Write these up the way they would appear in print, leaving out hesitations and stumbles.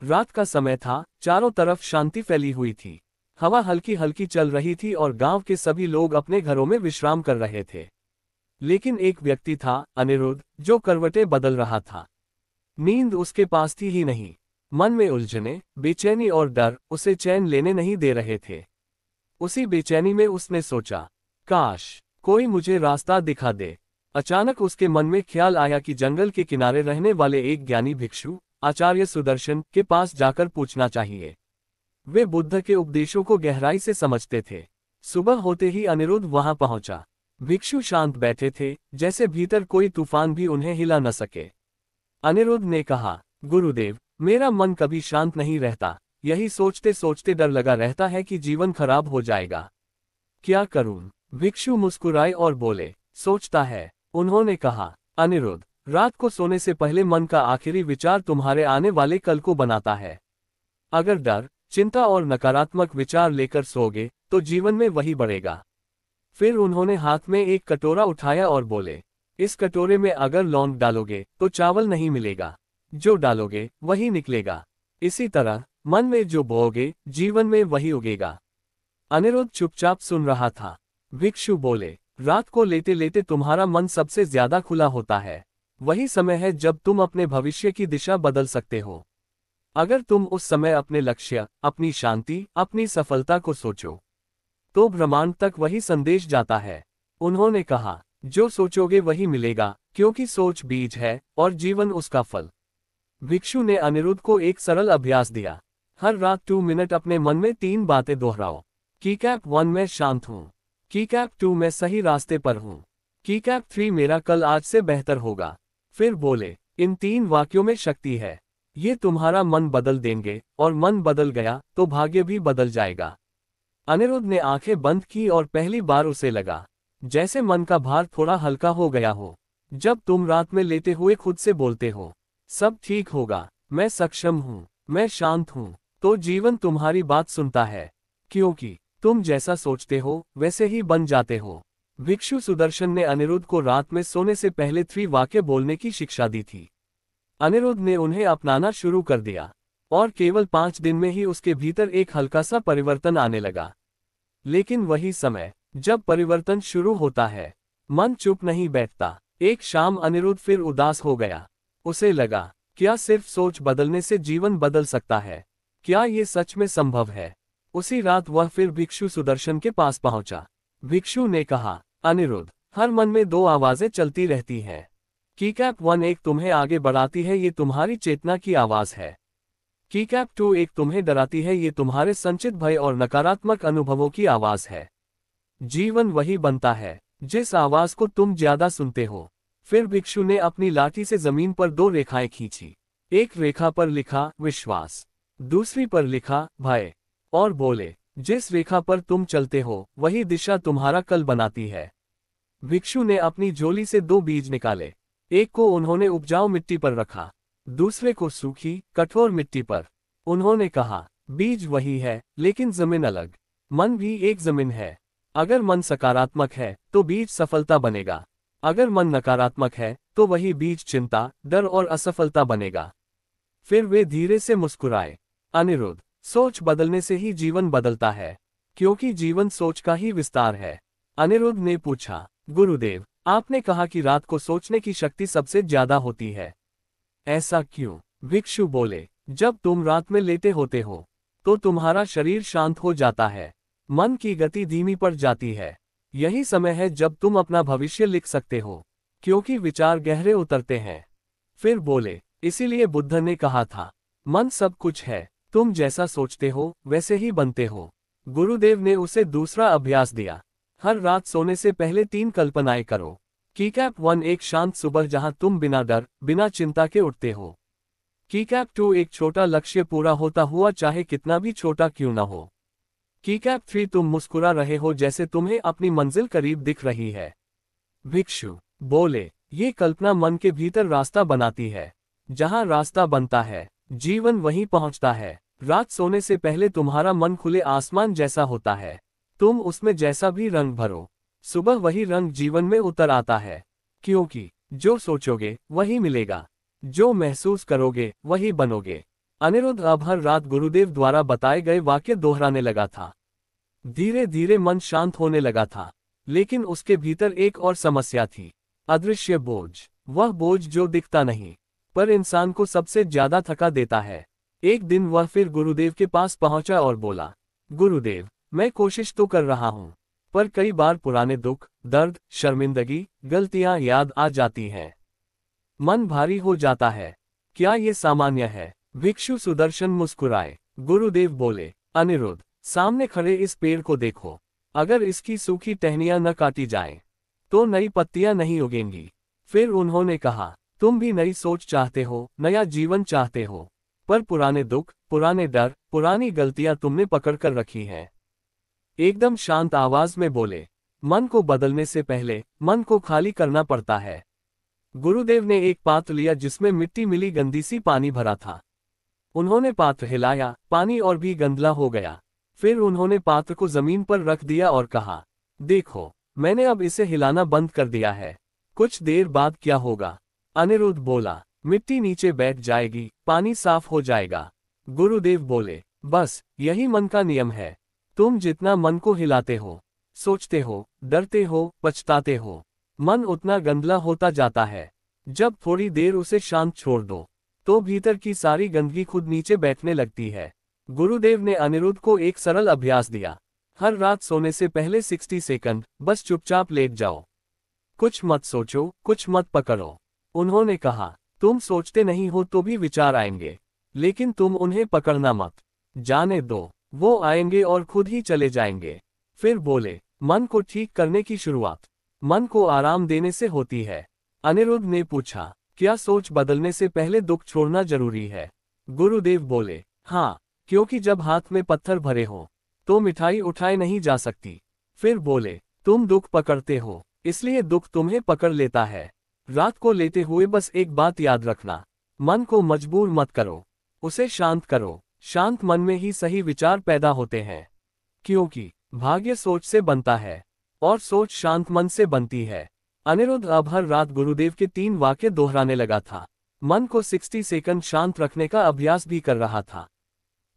रात का समय था, चारों तरफ शांति फैली हुई थी। हवा हल्की हल्की चल रही थी और गांव के सभी लोग अपने घरों में विश्राम कर रहे थे। लेकिन एक व्यक्ति था, अनिरुद्ध, जो करवटें बदल रहा था। नींद उसके पास थी ही नहीं। मन में उलझने, बेचैनी और डर उसे चैन लेने नहीं दे रहे थे। उसी बेचैनी में उसने सोचा, काश कोई मुझे रास्ता दिखा दे। अचानक उसके मन में ख्याल आया कि जंगल के किनारे रहने वाले एक ज्ञानी भिक्षु, आचार्य सुदर्शन, के पास जाकर पूछना चाहिए। वे बुद्ध के उपदेशों को गहराई से समझते थे। सुबह होते ही अनिरुद्ध वहां पहुंचा। भिक्षु शांत बैठे थे, जैसे भीतर कोई तूफान भी उन्हें हिला न सके। अनिरुद्ध ने कहा, गुरुदेव, मेरा मन कभी शांत नहीं रहता। यही सोचते सोचते डर लगा रहता है कि जीवन खराब हो जाएगा। क्या करूं? भिक्षु मुस्कुराए और बोले, सोचता है। उन्होंने कहा, अनिरुद्ध, रात को सोने से पहले मन का आखिरी विचार तुम्हारे आने वाले कल को बनाता है। अगर डर, चिंता और नकारात्मक विचार लेकर सोओगे तो जीवन में वही बढ़ेगा। फिर उन्होंने हाथ में एक कटोरा उठाया और बोले, इस कटोरे में अगर लौंग डालोगे तो चावल नहीं मिलेगा, जो डालोगे वही निकलेगा। इसी तरह मन में जो बोओगे जीवन में वही उगेगा। अनिरुद्ध चुपचाप सुन रहा था। भिक्षु बोले, रात को लेते लेते तुम्हारा मन सबसे ज्यादा खुला होता है। वही समय है जब तुम अपने भविष्य की दिशा बदल सकते हो। अगर तुम उस समय अपने लक्ष्य, अपनी शांति, अपनी सफलता को सोचो तो ब्रह्मांड तक वही संदेश जाता है। उन्होंने कहा, जो सोचोगे वही मिलेगा, क्योंकि सोच बीज है और जीवन उसका फल। भिक्षु ने अनिरुद्ध को एक सरल अभ्यास दिया। हर रात 2 मिनट अपने मन में 3 बातें दोहराओ। कीकैप 1 मैं शांत हूँ। कीकैप 2 मैं सही रास्ते पर हूँ। कीकैप 3 मेरा कल आज से बेहतर होगा। फिर बोले, इन 3 वाक्यों में शक्ति है। ये तुम्हारा मन बदल देंगे, और मन बदल गया तो भाग्य भी बदल जाएगा। अनिरुद्ध ने आंखें बंद की और पहली बार उसे लगा जैसे मन का भार थोड़ा हल्का हो गया हो। जब तुम रात में लेते हुए खुद से बोलते हो, सब ठीक होगा, मैं सक्षम हूँ, मैं शांत हूँ, तो जीवन तुम्हारी बात सुनता है, क्योंकि तुम जैसा सोचते हो वैसे ही बन जाते हो। भिक्षु सुदर्शन ने अनिरुद्ध को रात में सोने से पहले 3 वाक्य बोलने की शिक्षा दी थी। अनिरुद्ध ने उन्हें अपनाना शुरू कर दिया, और केवल 5 दिन में ही उसके भीतर एक हल्का सा परिवर्तन आने लगा। लेकिन वही समय, जब परिवर्तन शुरू होता है, मन चुप नहीं बैठता। एक शाम अनिरुद्ध फिर उदास हो गया। उसे लगा, क्या सिर्फ सोच बदलने से जीवन बदल सकता है? क्या ये सच में संभव है? उसी रात वह फिर भिक्षु सुदर्शन के पास पहुंचा। भिक्षु ने कहा, अनिरुद्ध, हर मन में 2 आवाजें चलती रहती हैं। कीकैप 1 एक तुम्हें आगे बढ़ाती है, ये तुम्हारी चेतना की आवाज है। कीकैप 2 एक तुम्हें डराती है, ये तुम्हारे संचित भय और नकारात्मक अनुभवों की आवाज है। जीवन वही बनता है जिस आवाज को तुम ज्यादा सुनते हो। फिर भिक्षु ने अपनी लाठी से जमीन पर 2 रेखाएं खींची। एक रेखा पर लिखा विश्वास, दूसरी पर लिखा भय, और बोले, जिस रेखा पर तुम चलते हो वही दिशा तुम्हारा कल बनाती है। भिक्षु ने अपनी झोली से 2 बीज निकाले। एक को उन्होंने उपजाऊ मिट्टी पर रखा, दूसरे को सूखी, कठोर मिट्टी पर। उन्होंने कहा, बीज वही है, लेकिन जमीन अलग। मन भी एक जमीन है। अगर मन सकारात्मक है तो बीज सफलता बनेगा। अगर मन नकारात्मक है तो वही बीज चिंता, डर और असफलता बनेगा। फिर वे धीरे से मुस्कुराए। अनिरुद्ध, सोच बदलने से ही जीवन बदलता है, क्योंकि जीवन सोच का ही विस्तार है। अनिरुद्ध ने पूछा, गुरुदेव, आपने कहा कि रात को सोचने की शक्ति सबसे ज्यादा होती है, ऐसा क्यों? भिक्षु बोले, जब तुम रात में लेटे होते हो तो तुम्हारा शरीर शांत हो जाता है, मन की गति धीमी पड़ जाती है। यही समय है जब तुम अपना भविष्य लिख सकते हो, क्योंकि विचार गहरे उतरते हैं। फिर बोले, इसीलिए बुद्ध ने कहा था, मन सब कुछ है, तुम जैसा सोचते हो वैसे ही बनते हो। गुरुदेव ने उसे दूसरा अभ्यास दिया। हर रात सोने से पहले 3 कल्पनाएं करो। कीकैप 1 एक शांत सुबह जहां तुम बिना डर, बिना चिंता के उठते हो। कीकैप 2 एक छोटा लक्ष्य पूरा होता हुआ, चाहे कितना भी छोटा क्यों न हो। कीकैप 3 तुम मुस्कुरा रहे हो जैसे तुम्हें अपनी मंजिल करीब दिख रही है। भिक्षु बोले, ये कल्पना मन के भीतर रास्ता बनाती है। जहां रास्ता बनता है, जीवन वहीं पहुंचता है। रात सोने से पहले तुम्हारा मन खुले आसमान जैसा होता है। तुम उसमें जैसा भी रंग भरो, सुबह वही रंग जीवन में उतर आता है, क्योंकि जो सोचोगे वही मिलेगा, जो महसूस करोगे वही बनोगे। अनिरुद्ध अब हर रात गुरुदेव द्वारा बताए गए वाक्य दोहराने लगा था। धीरे धीरे मन शांत होने लगा था, लेकिन उसके भीतर एक और समस्या थी, अदृश्य बोझ। वह बोझ जो दिखता नहीं, पर इंसान को सबसे ज्यादा थका देता है। एक दिन वह फिर गुरुदेव के पास पहुंचा और बोला, गुरुदेव, मैं कोशिश तो कर रहा हूं, पर कई बार पुराने दुख, दर्द, शर्मिंदगी, गलतियां याद आ जाती हैं। मन भारी हो जाता है। क्या ये सामान्य है? भिक्षु सुदर्शन मुस्कुराए। गुरुदेव बोले, अनिरुद्ध, सामने खड़े इस पेड़ को देखो। अगर इसकी सूखी टहनियां न काटी जाएं, तो नई पत्तियां नहीं उगेंगी। फिर उन्होंने कहा, तुम भी नई सोच चाहते हो, नया जीवन चाहते हो, पर पुराने दुख, पुराने डर, पुरानी गलतियां तुमने पकड़ कर रखी हैं। एकदम शांत आवाज में बोले, मन को बदलने से पहले मन को खाली करना पड़ता है। गुरुदेव ने एक पात्र लिया जिसमें मिट्टी मिली गंदी सी पानी भरा था। उन्होंने पात्र हिलाया, पानी और भी गंदला हो गया। फिर उन्होंने पात्र को जमीन पर रख दिया और कहा, देखो, मैंने अब इसे हिलाना बंद कर दिया है। कुछ देर बाद क्या होगा? अनिरुद्ध बोला, मिट्टी नीचे बैठ जाएगी, पानी साफ हो जाएगा। गुरुदेव बोले, बस यही मन का नियम है। तुम जितना मन को हिलाते हो, सोचते हो, डरते हो, पछताते हो, मन उतना गंदला होता जाता है। जब थोड़ी देर उसे शांत छोड़ दो, तो भीतर की सारी गंदगी खुद नीचे बैठने लगती है। गुरुदेव ने अनिरुद्ध को एक सरल अभ्यास दिया। हर रात सोने से पहले 60 सेकंड बस चुपचाप लेट जाओ। कुछ मत सोचो, कुछ मत पकड़ो। उन्होंने कहा, तुम सोचते नहीं हो तो भी विचार आएंगे, लेकिन तुम उन्हें पकड़ना मत। जाने दो, वो आएंगे और खुद ही चले जाएंगे। फिर बोले, मन को ठीक करने की शुरुआत मन को आराम देने से होती है। अनिरुद्ध ने पूछा, क्या सोच बदलने से पहले दुख छोड़ना जरूरी है? गुरुदेव बोले, हाँ, क्योंकि जब हाथ में पत्थर भरे हो, तो मिठाई उठाए नहीं जा सकती। फिर बोले, तुम दुख पकड़ते हो, इसलिए दुख तुम्हें पकड़ लेता है। रात को लेते हुए बस एक बात याद रखना, मन को मजबूर मत करो, उसे शांत करो। शांत मन में ही सही विचार पैदा होते हैं, क्योंकि भाग्य सोच से बनता है और सोच शांत मन से बनती है। अनिरुद्ध अब हर रात गुरुदेव के 3 वाक्य दोहराने लगा था। मन को 60 सेकंड शांत रखने का अभ्यास भी कर रहा था।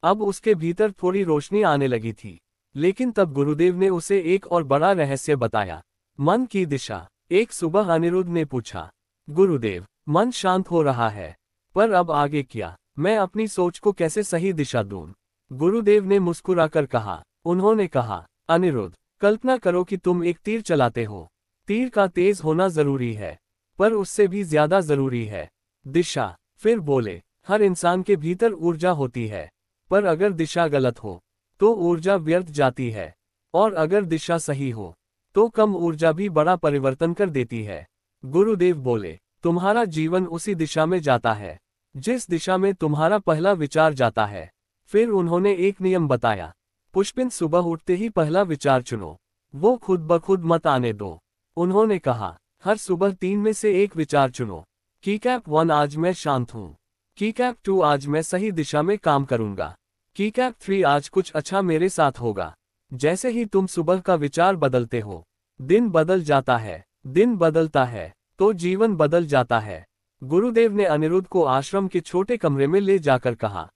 अब उसके भीतर थोड़ी रोशनी आने लगी थी, लेकिन तब गुरुदेव ने उसे एक और बड़ा रहस्य बताया, मन की दिशा। एक सुबह अनिरुद्ध ने पूछा, गुरुदेव, मन शांत हो रहा है, पर अब आगे क्या? मैं अपनी सोच को कैसे सही दिशा दूं? गुरुदेव ने मुस्कुराकर कहा, उन्होंने कहा, अनिरुद्ध, कल्पना करो कि तुम एक तीर चलाते हो। तीर का तेज होना जरूरी है, पर उससे भी ज्यादा जरूरी है दिशा। फिर बोले, हर इंसान के भीतर ऊर्जा होती है, पर अगर दिशा गलत हो, तो ऊर्जा व्यर्थ जाती है, और अगर दिशा सही हो, तो कम ऊर्जा भी बड़ा परिवर्तन कर देती है। गुरुदेव बोले, तुम्हारा जीवन उसी दिशा में जाता है, जिस दिशा में तुम्हारा पहला विचार जाता है। फिर उन्होंने एक नियम बताया, पुष्पिन सुबह उठते ही पहला विचार चुनो, वो खुद ब खुद मत आने दो। उन्होंने कहा, हर सुबह 3 में से एक विचार चुनो। कीकैप 1 आज मैं शांत हूँ। कीकैप 2 आज मैं सही दिशा में काम करूंगा। कीकैप 3 आज कुछ अच्छा मेरे साथ होगा। जैसे ही तुम सुबह का विचार बदलते हो, दिन बदल जाता है। दिन बदलता है तो जीवन बदल जाता है। गुरुदेव ने अनिरुद्ध को आश्रम के छोटे कमरे में ले जाकर कहा,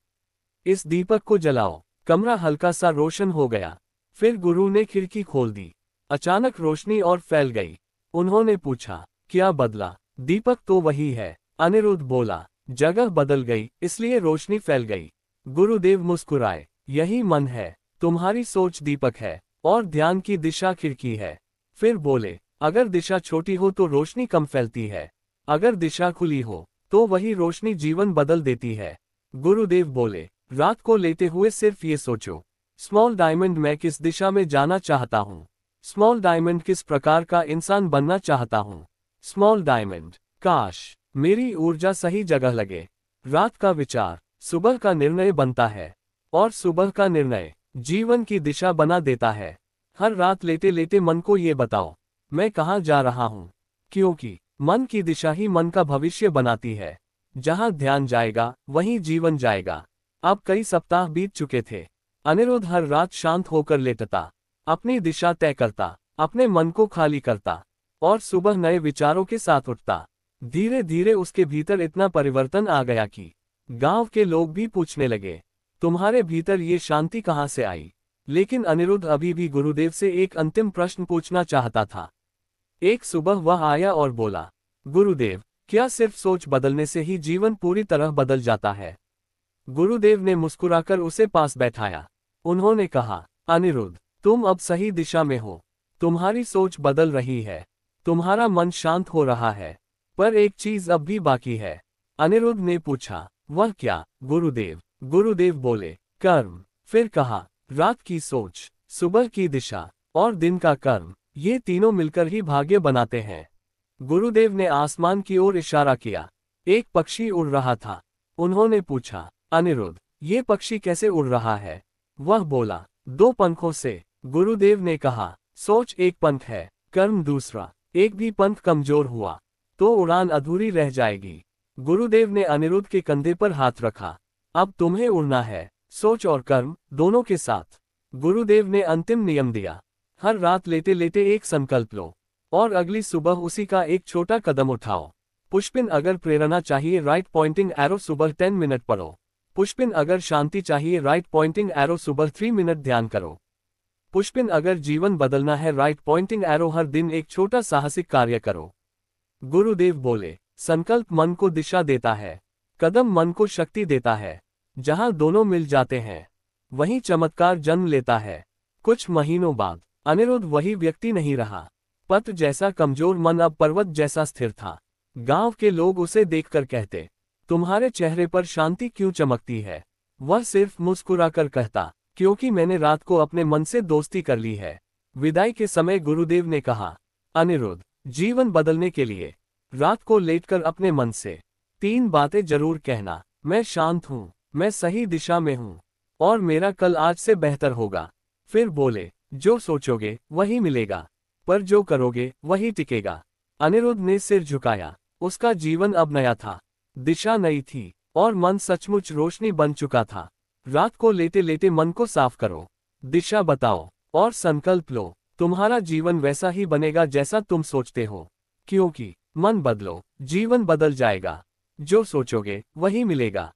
इस दीपक को जलाओ। कमरा हल्का सा रोशन हो गया। फिर गुरु ने खिड़की खोल दी। अचानक रोशनी और फैल गई। उन्होंने पूछा, क्या बदला? दीपक तो वही है। अनिरुद्ध बोला, जगह बदल गई, इसलिए रोशनी फैल गई। गुरुदेव मुस्कुराए, यही मन है। तुम्हारी सोच दीपक है और ध्यान की दिशा खिड़की है। फिर बोले, अगर दिशा छोटी हो तो रोशनी कम फैलती है, अगर दिशा खुली हो तो वही रोशनी जीवन बदल देती है। गुरुदेव बोले, रात को लेते हुए सिर्फ ये सोचो, स्मॉल डायमंड, मैं किस दिशा में जाना चाहता हूँ। स्मॉल डायमंड, किस प्रकार का इंसान बनना चाहता हूँ। स्मॉल डायमंड, काश मेरी ऊर्जा सही जगह लगे। रात का विचार सुबह का निर्णय बनता है, और सुबह का निर्णय जीवन की दिशा बना देता है। हर रात लेटे लेटे मन को ये बताओ, मैं कहाँ जा रहा हूँ, क्योंकि मन की दिशा ही मन का भविष्य बनाती है। जहाँ ध्यान जाएगा वहीं जीवन जाएगा। अब कई सप्ताह बीत चुके थे। अनिरुद्ध हर रात शांत होकर लेटता, अपनी दिशा तय करता, अपने मन को खाली करता, और सुबह नए विचारों के साथ उठता। धीरे धीरे उसके भीतर इतना परिवर्तन आ गया कि गांव के लोग भी पूछने लगे, तुम्हारे भीतर ये शांति कहाँ से आई? लेकिन अनिरुद्ध अभी भी गुरुदेव से एक अंतिम प्रश्न पूछना चाहता था। एक सुबह वह आया और बोला, गुरुदेव, क्या सिर्फ सोच बदलने से ही जीवन पूरी तरह बदल जाता है? गुरुदेव ने मुस्कुराकर उसे पास बैठाया। उन्होंने कहा, अनिरुद्ध, तुम अब सही दिशा में हो। तुम्हारी सोच बदल रही है, तुम्हारा मन शांत हो रहा है। पर एक चीज अब भी बाकी है। अनिरुद्ध ने पूछा, वह क्या गुरुदेव? गुरुदेव बोले, कर्म। फिर कहा, रात की सोच, सुबह की दिशा और दिन का कर्म, ये तीनों मिलकर ही भाग्य बनाते हैं। गुरुदेव ने आसमान की ओर इशारा किया। एक पक्षी उड़ रहा था। उन्होंने पूछा, अनिरुद्ध, ये पक्षी कैसे उड़ रहा है? वह बोला, दो पंखों से। गुरुदेव ने कहा, सोच एक पंख है, कर्म दूसरा। एक भी पंख कमजोर हुआ तो उड़ान अधूरी रह जाएगी। गुरुदेव ने अनिरुद्ध के कंधे पर हाथ रखा। अब तुम्हें उड़ना है, सोच और कर्म दोनों के साथ। गुरुदेव ने अंतिम नियम दिया, हर रात लेटे लेटे एक संकल्प लो और अगली सुबह उसी का एक छोटा कदम उठाओ। पुष्पिन, अगर प्रेरणा चाहिए राइट पॉइंटिंग एरो सुबह 10 मिनट पढ़ो। पुष्पिन, अगर शांति चाहिए राइट पॉइंटिंग एरो सुबह 3 मिनट ध्यान करो। पुष्पिन, अगर जीवन बदलना है राइट पॉइंटिंग एरो हर दिन एक छोटा साहसिक कार्य करो। गुरुदेव बोले, संकल्प मन को दिशा देता है, कदम मन को शक्ति देता है। जहां दोनों मिल जाते हैं वहीं चमत्कार जन्म लेता है। कुछ महीनों बाद अनिरुद्ध वही व्यक्ति नहीं रहा। पत्थर जैसा कमजोर मन अब पर्वत जैसा स्थिर था। गांव के लोग उसे देखकर कहते, तुम्हारे चेहरे पर शांति क्यों चमकती है? वह सिर्फ मुस्कुराकर कहता, क्योंकि मैंने रात को अपने मन से दोस्ती कर ली है। विदाई के समय गुरुदेव ने कहा, अनिरुद्ध, जीवन बदलने के लिए रात को लेटकर अपने मन से 3 बातें जरूर कहना। मैं शांत हूँ, मैं सही दिशा में हूँ और मेरा कल आज से बेहतर होगा। फिर बोले, जो सोचोगे वही मिलेगा, पर जो करोगे वही टिकेगा। अनिरुद्ध ने सिर झुकाया। उसका जीवन अब नया था, दिशा नई थी और मन सचमुच रोशनी बन चुका था। रात को लेटे लेटे मन को साफ करो, दिशा बताओ और संकल्प लो। तुम्हारा जीवन वैसा ही बनेगा जैसा तुम सोचते हो, क्योंकि मन बदलो, जीवन बदल जाएगा। जो सोचोगे वही मिलेगा।